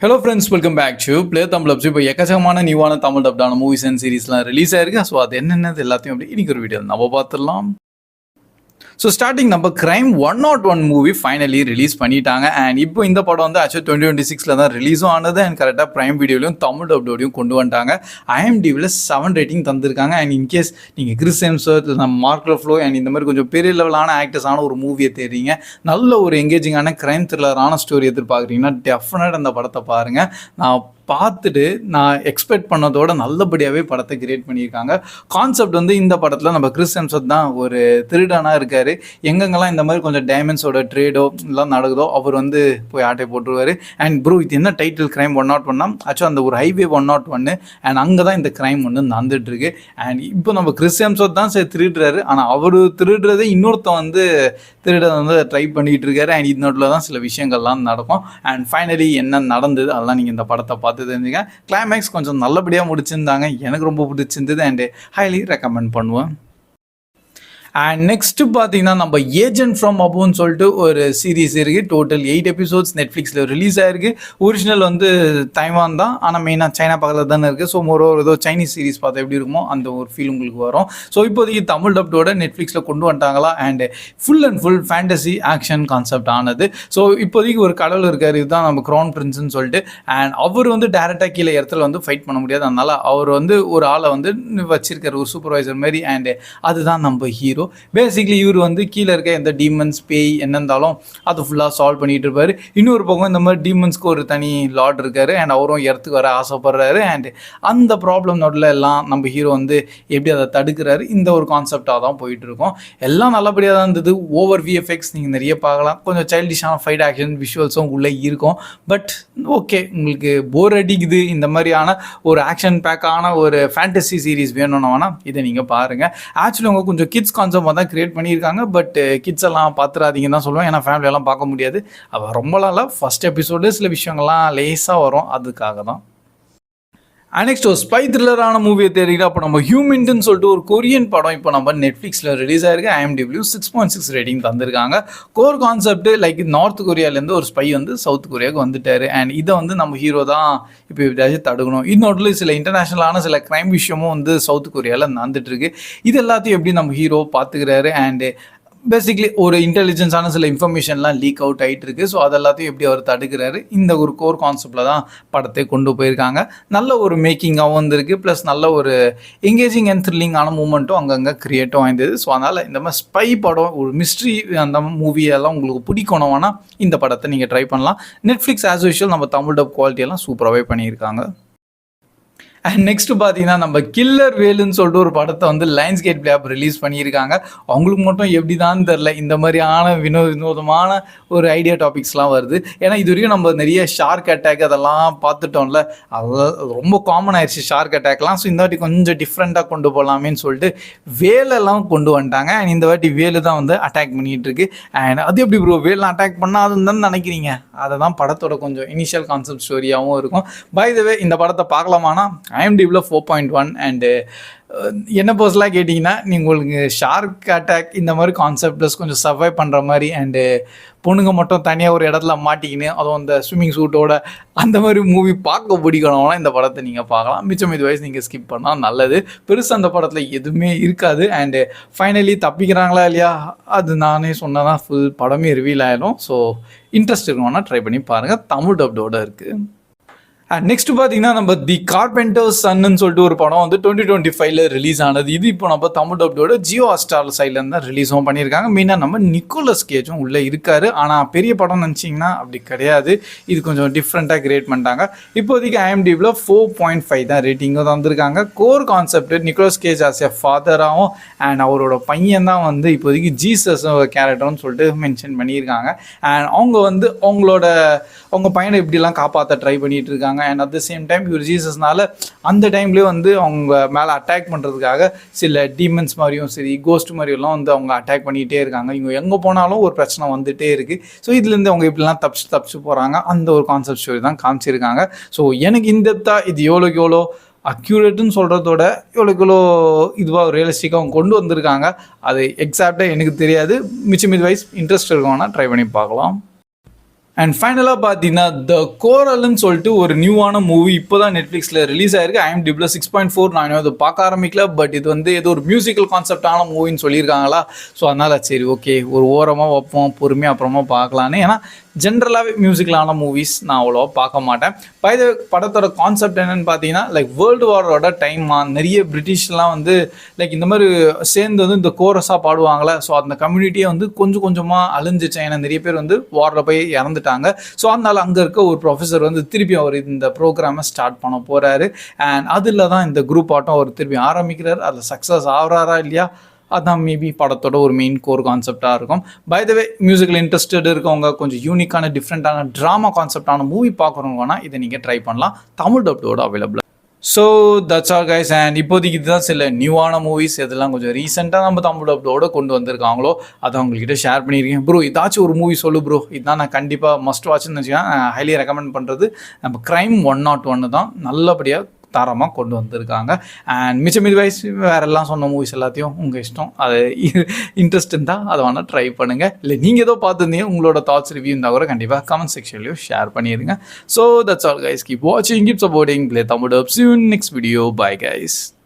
Hello friends, welcome back to play Tamil apps. இப்போ எக்கச்சக்கமான நியூவான தமிழ் டப்டான மூவிஸ் அண்ட் சீரிஸ்லாம் ரிலீஸ் ஆயிருக்கு. ஸோ அது என்னென்னது எல்லாத்தையும் அப்படி இன்னைக்கு ஒரு வீடியோ நம்ம பார்த்துடலாம். ஸோ ஸ்டார்டிங் நம்ம கிரைம் 101 மூவி ஃபைனலி ரிலீஸ் பண்ணிட்டாங்க. அண்ட் இப்போ இந்த படம் வந்து ஆக்சுவலி 2026 தான் ரிலீஸும் ஆனது. அண்ட் கரெக்டாக ப்ரைம் வீடியோலையும் தமிழ் டப்டோடையும் கொண்டு வந்துட்டாங்க. IMDbல 7 ரேட்டிங் தந்திருக்காங்க. அண்ட் இன்கேஸ் நீங்கள் கிறிஸ் ஹெம்ஸ்வொர்த், மார்க் ரஃப்லோ அண்ட் இந்த மாதிரி கொஞ்சம் பெரிய லெவலான ஆக்டர்ஸான ஒரு மூவியை தேடுறீங்க, நல்ல ஒரு எங்கேஜிங்கான கிரைம் த்ரில்லரான ஸ்டோரி எதிர்பார்க்குறீங்கன்னா டெஃபினட் அந்த படத்தை பாருங்கள். நான் பார்த்துட்டு நான் எக்ஸ்பெக்ட் பண்ணதோட நல்லபடியாகவே படத்தை கிரியேட் பண்ணியிருக்காங்க. கான்செப்ட் வந்து இந்த படத்தில் நம்ம கிறிஸ் ஹெம்ஸ்வொர்த் தான் ஒரு திருடனாக இருக்கார். எங்கெங்கெல்லாம் இந்த மாதிரி கொஞ்சம் டைமண்ட்ஸோட ட்ரேடோ எல்லாம் நடக்குதோ அவர் வந்து போய் ஆட்டை போட்டுருவார். அண்ட் ப்ரோ இது என்ன டைட்டில் கிரைம் 101 ஆக்சுவலாக அந்த ஒரு ஹைவே 101 அண்ட் அங்கே தான் இந்த கிரைம் வந்து நடந்துட்டுருக்கு. அண்ட் இப்போ நம்ம கிறிஸ் ஹெம்ஸ்வொர்த் தான் சரி திருடுறாரு, ஆனால் அவர் திருடுறதே இன்னொருத்தன் வந்து திருட வந்து ட்ரை பண்ணிகிட்டு இருக்காரு. அண்ட் இன்னொருல தான் சில விஷயங்கள்லாம் நடக்கும். அண்ட் ஃபைனலி என்ன நடந்தது அதெல்லாம் நீங்கள் இந்த படத்தை பார்த்து தெரிஞ்சுங்க. கிளைமேக்ஸ் கொஞ்சம் நல்லபடியாக முடிச்சிருந்தாங்க, எனக்கு ரொம்ப பிடிச்சிருந்தது அண்ட் ஹைலி ரெக்கமெண்ட் பண்ணுவேன். அண்ட் நெக்ஸ்ட்டு பார்த்தீங்கன்னா நம்ம ஏஜென்ட் ஃப்ரம் அபோன்னு சொல்லிட்டு ஒரு சீரீஸ் இருக்குது. டோட்டல் 8 எபிசோட்ஸ் நெட்ஃப்ளிக்ஸில் ரிலீஸ் ஆகிருக்கு. ஒரிஜினல் வந்து தைவான் தான், ஆனால் மெயினாக சைனா பக்கத்தில் தானே இருக்குது. ஸோ ஒரு ஏதோ சைனீஸ் சீரீஸ் பார்த்தா எப்படி இருக்குமோ அந்த ஒரு ஃபீல் உங்களுக்கு வரும். ஸோ இப்போதைக்கு தமிழ் டப்டோட நெட்ஃப்ளிக்ஸில் கொண்டு வந்துட்டாங்களா. And full and full fantasy action concept ஆனது. ஸோ இப்போதைக்கு ஒரு கடவுள் இருக்கார், இதுதான் நம்ம க்ரௌன் பிரின்ஸ்னு சொல்லிட்டு. அண்ட் அவர் வந்து டேரெக்டாக கீழே இடத்துல வந்து ஃபைட் பண்ண முடியாது, அதனால் அவர் வந்து ஒரு ஆளை வந்து வச்சிருக்காரு, ஒரு சூப்பர்வைசர் மாதிரி. அண்ட் அதுதான் நம்ம ஹீரோ. பேசிக்லி இவர் வந்து கீழே இருக்க எந்த டீமன்ஸ் பேய் என்ன இருந்தாலும் அது ஃபுல்லாக சால்வ் பண்ணிட்டு இருப்பார். இன்னொரு பக்கம் இந்த மாதிரி டீமன்ஸ்க்கு ஒரு தனி லார்ட் இருக்காரு அண்ட் அவரும் இடத்துக்கு வர ஆசைப்படுறாரு. அண்ட் அந்த ப்ராப்ளம் நோட்டில் எல்லாம் நம்ம ஹீரோ வந்து எப்படி அதை தடுக்கிறாரு, இந்த ஒரு கான்செப்டாக தான் போயிட்டு இருக்கோம். எல்லாம் நல்லபடியாக தான் இருந்தது. ஓவர் VFX நீங்கள் நிறைய பார்க்கலாம், கொஞ்சம் சைல்டிஷான ஃபைட் ஆக்ஷன் விஷுவல்ஸும் உள்ளே இருக்கும். பட் ஓகே, உங்களுக்கு போர் அடிக்குது, இந்த மாதிரியான ஒரு ஆக்ஷன் பேக்கான ஒரு ஃபேண்டசி சீரீஸ் வேணும்னா வேணால் இதை நீங்கள் பாருங்கள். ஆக்சுவலி அவங்க கொஞ்சம் கிட்ஸ் கான்செப்ட் தான் கிரியேட் பண்ணியிருக்காங்க. பட் கிட்ஸ் எல்லாம் பார்த்துறாதீங்கன்னு தான் சொல்லுவேன், ஏன்னா ஃபேமிலியெல்லாம் பார்க்க முடியாது. அவள் ரொம்பலாம் இல்லை, ஃபஸ்ட் எபிசோடு சில விஷயங்கள்லாம் லேஸாக வரும், அதுக்காக தான். நெக்ஸ்ட் ஒரு ஸ்பை த்ரில்லரான மூவியை தேடிக்கிட்டு அப்போ நம்ம ஹியூமன்ட்னு சொல்லிட்டு ஒரு கொரியன் படம் இப்போ நம்ம நெட்ஃப்ளிக்ஸில் ரிலீஸ் ஆயிருக்கு. IMDb 6.6 ரேட்டிங் தந்திருக்காங்க. கோர் கான்செப்ட் லைக் நார்த் கொரியாலேருந்து ஒரு ஸ்பை வந்து சவுத் கொரியாவுக்கு வந்துட்டார். அண்ட் இதை வந்து நம்ம ஹீரோ தான் இப்போ எப்படியாச்சும் தடுக்கணும். இன்னொரு சில இன்டர்நேஷ்னலான சில க்ரைம் விஷயமும் வந்து சவுத் கொரியாவில் நடந்துட்டு இருக்கு. இது எல்லாத்தையும் எப்படி நம்ம ஹீரோ பார்த்துக்கிறாரு. அண்டு பேசிக்லி ஒரு இன்டெலிஜென்ஸான சில இன்ஃபர்மேஷன்லாம் லீக் அவுட் ஆகிட்டு இருக்கு. ஸோ அதெல்லாத்தையும் எப்படி அவர் தடுக்கிறாரு, இந்த ஒரு கோர் கான்செப்டில் தான் படத்தை கொண்டு போயிருக்காங்க. நல்ல ஒரு மேக்கிங்காகவும் வந்திருக்கு, ப்ளஸ் நல்ல ஒரு எங்கேஜிங் அண்ட் த்ரில்லிங்கான மூமெண்ட்டும் அங்கங்கே க்ரியேட்டும் ஆயிருந்தது. ஸோ அதனால் இந்த மாதிரி ஸ்பை படம், ஒரு மிஸ்ட்ரி அந்த மூவியெல்லாம் உங்களுக்கு பிடிக்கணும்னா இந்த படத்தை நீங்கள் ட்ரை பண்ணலாம். நெட்ஃப்ளிக்ஸ் ஆஸ் யூஷுவல் நம்ம தமிழ் டப் குவாலிட்டியெல்லாம் சூப்பராகவே பண்ணியிருக்காங்க. அண்ட் நெக்ஸ்ட் பார்த்தீங்கன்னா நம்ம கில்லர் வேலுன்னு சொல்லிட்டு ஒரு படத்தை வந்து Lionsgate play app release பண்ணியிருக்காங்க. அவங்களுக்கு மட்டும் எப்படி தான் தெரில, இந்த மாதிரியான வினோதமான ஒரு ஐடியா டாபிக்ஸ்லாம் வருது. ஏன்னா இது வரைக்கும் நம்ம நிறைய ஷார்க் அட்டாக் அதெல்லாம் பார்த்துட்டோம்ல, அதெல்லாம் ரொம்ப காமன் ஆயிடுச்சு ஷார்க் அட்டாக்லாம். ஸோ இந்த வாட்டி கொஞ்சம் டிஃப்ரெண்ட்டாக கொண்டு போகலாமேன்னு சொல்லிட்டு வேலெல்லாம் கொண்டு வந்துட்டாங்க. அண்ட் இந்த வாட்டி வேலு தான் வந்து அட்டாக் பண்ணிகிட்டு இருக்கு. அண்ட் அது எப்படி ப்ரோ வேலாம் அட்டாக் பண்ணால் அதுன்னு தான் நினைக்கிறீங்க, அதை தான் படத்தோட கொஞ்சம் இனிஷியல் கான்செப்ட் ஸ்டோரியாகவும் இருக்கும். பை த வே இந்த படத்தை பார்க்கலாமானா IMDbல 4.1 அண்டு என்ன பர்சனலாக கேட்டிங்கன்னா உங்களுக்கு ஷார்க் அட்டாக் இந்த மாதிரி கான்செப்ட்ஸ் கொஞ்சம் சர்வை பண்ணுற மாதிரி அண்டு பொண்ணுங்க மட்டும் தனியாக ஒரு இடத்துல மாட்டிக்கின்னு அதுவும் அந்த ஸ்விம்மிங் சூட்டோட அந்த மாதிரி மூவி பார்க்க பிடிக்கணும்னா இந்த படத்தை நீங்கள் பார்க்கலாம். மிச்சம் இது வயசு நீங்கள் ஸ்கிப் பண்ணால் நல்லது. பெருசாக அந்த படத்தில் எதுவுமே இருக்காது. அண்டு ஃபைனலி தப்பிக்கிறாங்களா இல்லையா அது நானே சொன்னதான் ஃபுல் படமே ரிவீல் ஆகிடும். ஸோ இன்ட்ரெஸ்ட் இருக்கணும்னா ட்ரை பண்ணி பாருங்கள், தமிழ் டப்டோட இருக்குது. நெக்ஸ்ட் பார்த்தீங்கன்னா நம்ம தி கார்பெண்டர்ஸ் சன்னு சொல்லிட்டு ஒரு படம் வந்து 2025 ரிலீஸ் ஆனது. இது இப்போ நம்ம தமிழ் டப்டோட ஜியோ ஹாட்ஸ்டார் சைட்லேருந்து தான் ரிலீஸும் பண்ணியிருக்காங்க. மெயினாக நம்ம நிக்கோலஸ் கேஜும் உள்ளே இருக்காரு. ஆனால் பெரிய படம் நினச்சிங்கன்னா அப்படி கிடையாது, இது கொஞ்சம் டிஃப்ரெண்ட்டாக கிரியேட் பண்ணிட்டாங்க. இப்போதைக்கு IMDbல 4.5 தான் ரேட்டிங்கும் தந்திருக்காங்க. Core concept Nicolas Cage as a ஃபாதராகவும் அண்ட் அவரோட பையன் தான் வந்து இப்போதைக்கு ஜீசஸ் கேரக்டர்னு சொல்லிட்டு மென்ஷன் பண்ணியிருக்காங்க. அண்ட் அவங்க வந்து அவங்க பையனை இப்படிலாம் காப்பாற்ற ட்ரை பண்ணிட்டு இருக்காங்க. And at the same time இவர் ஜீசஸ்னால அந்த டைம்லேயே வந்து அவங்க மேலே அட்டாக் பண்ணுறதுக்காக சில டீமன்ஸ் மாதிரியும் சரி கோஸ்ட் மாதிரியெல்லாம் வந்து அவங்க அட்டாக் பண்ணிகிட்டே இருக்காங்க. இவங்க எங்கே போனாலும் ஒரு பிரச்சனை வந்துகிட்டே இருக்குது. ஸோ இதுலேருந்து அவங்க இப்படிலாம் தப்பிச்சு போகிறாங்க, அந்த ஒரு கான்செப்ட் ஸ்டோரி தான் காமிச்சிருக்காங்க. ஸோ எனக்கு இந்த இது எவ்வளோ அக்யூரேட்டுன்னு சொல்கிறதோட எவ்வளோ இதுவாக ரியலிஸ்டிக்காக அவங்க கொண்டு வந்திருக்காங்க, அது எக்ஸாக்டாக எனக்கு தெரியாது. மிச்சம் இது வைஸ் இன்ட்ரெஸ்ட் இருக்கோன்னா ட்ரை பண்ணி பார்க்கலாம். அண்ட் ஃபைனலாக பார்த்தீங்கன்னா த கோரல்னு சொல்லிட்டு ஒரு நியூவான மூவி இப்போ தான் நெட்ஃப்ளிக்ஸில் ரிலீஸ் ஆயிருக்கு. IMDbல 6.4. நான் இன்னும் அதை பார்க்க ஆரம்பிக்கல. பட் இது வந்து ஏதோ ஒரு மியூசிக்கல் கான்செப்டான மூவின்னு சொல்லியிருக்காங்களா. ஸோ அதனால் சரி ஓகே ஒரு ஓரமாக வைப்போம், பொறுமையாக அப்புறமா பார்க்கலான்னு. ஏன்னா ஜென்ரலாகவே மியூசிக்கலான மூவிஸ் நான் அவ்வளோவா பார்க்க மாட்டேன். பைத படத்தோட கான்செப்ட் என்னென்னு பார்த்தீங்கன்னா லைக் வேர்ல்டு வாரோட டைமாக நிறைய பிரிட்டிஷ்லாம் வந்து லைக் இந்த மாதிரி சேர்ந்து வந்து இந்த கோரஸாக பாடுவாங்களே. ஸோ அந்த கம்யூனிட்டியை வந்து கொஞ்சம் கொஞ்சமாக அழிஞ்சிச்சேன். ஏன்னா நிறைய பேர் வந்து வாரில் போய் இறந்துட்டாங்க. ஸோ அதனால் அங்கே இருக்க ஒரு ப்ரொஃபஸர் வந்து திருப்பி அவர் இந்த ப்ரோக்ராமை ஸ்டார்ட் பண்ண போகிறாரு. அண்ட் அதில் தான் இந்த குரூப் ஆட்டம் அவர் திருப்பி ஆரம்பிக்கிறார். அதில் சக்ஸஸ் ஆகிறாரா இல்லையா அதான் மேபி படத்தோட ஒரு மெயின் கோர் கான்செப்டாக இருக்கும். பை த வே மியூசிக்கில் இன்ட்ரெஸ்டட் இருக்கவங்க, கொஞ்சம் யூனிக்கான டிஃப்ரெண்ட்டான ட்ராமா கான்செப்டான மூவி பார்க்குறவங்கன்னா இதை நீங்கள் ட்ரை பண்ணலாம். தமிழ் டப்டோட available. So that's all guys. And இப்போதைக்கு இதுதான் சில நியூவான மூவிஸ் எதெல்லாம் கொஞ்சம் ரீசெண்டாக நம்ம தமிழ் டப்டோட கொண்டு வந்திருக்காங்களோ அதை அவங்ககிட்ட ஷேர் பண்ணியிருக்கேன். ப்ரோ இதாச்சும் ஒரு மூவி சொல்லு ப்ரோ, இதுதான் நான் கண்டிப்பாக மஸ்ட் வாட்ச்னு வச்சுக்கேன். ஹைலி ரெக்கமெண்ட் பண்ணுறது நம்ம கிரைம் 101 தான். நல்லபடியாக தாரமாக கொண்டு வந்திருக்காங்க. அண்ட் மிச்சம் இது வைஸ் வேறெல்லாம் சொன்ன மூவிஸ் எல்லாத்தையும் உங்கள் இஷ்டம். அது இன்ட்ரெஸ்ட் இருந்தால் அதை வேணால் ட்ரை பண்ணுங்கள். இல்லை நீங்கள் ஏதோ பார்த்துருந்தீங்க உங்களோட தாட்ஸ் ரிவ்யூ இருந்தால் கூட கண்டிப்பாக கமெண்ட் செக்ஷன்லையும் ஷேர் பண்ணிடுங்க. So that's all guys. Keep வாட்சிங், keep supporting Play Tamil Dubs. See you in next video. Bye guys.